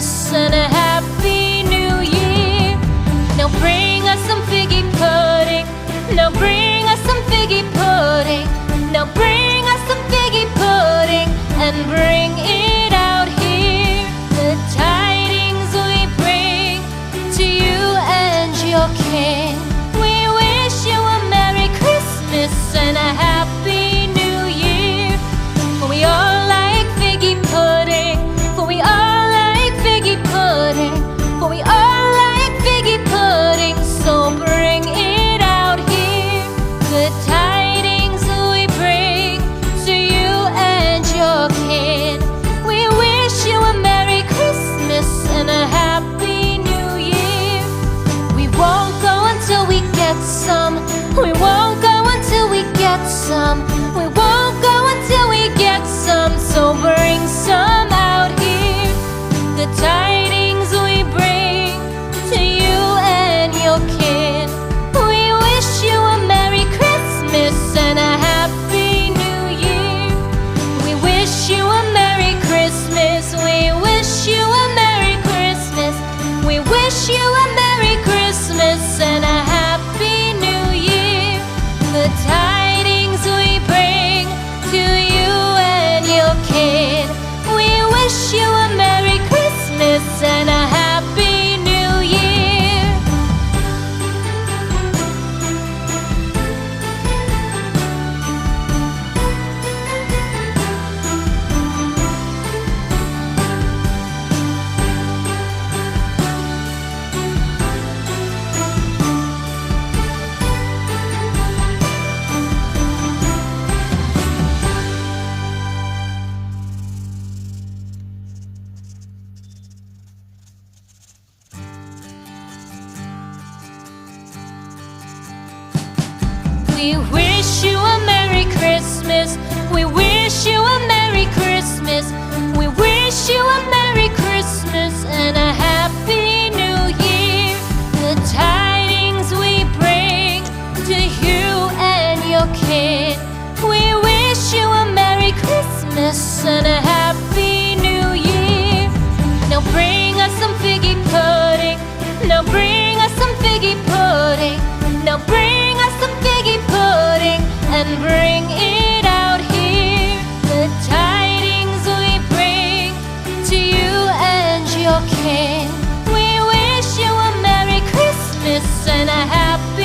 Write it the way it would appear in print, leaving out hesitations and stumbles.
Christmas and a Happy New Year. Now bring us some figgy pudding. Now bring us some figgy pudding. Now bring us some figgy pudding and bring it out here. The tidings we bring to you and your king. We wish you a Merry Christmas and a Happy New Year. For we all like figgy pudding. For we all like figgy pudding. For we all like figgy pudding. So bring it out here. The tidings we bring to you and your kin. We wish you a Merry Christmas and a Happy New Year. We won't go until we get some. We won't go until we get some. We won't go until we get some. So bring some out here. The tidings we bring to you and your kin. We wish you a Merry Christmas and a Happy New Year. We wish you a Merry Christmas. We wish you a Merry Christmas. We wish you a Merry Christmas and a Happy New Year. The tidings we bring to you and your kin. We wish you a Merry Christmas and a Happy New Year. We wish you a Merry Christmas. We wish you a Merry Christmas. We wish you a Merry Christmas and a Happy New Year. The tidings we bring to you and your kin. We wish you a Merry Christmas and a Happy New Year. Now bring us some figgy pudding. Now bring us some figgy pudding. Now bring us some figgy pudding and bring it out here. The tidings we bring to you and your kin. We wish you a Merry Christmas and a Happy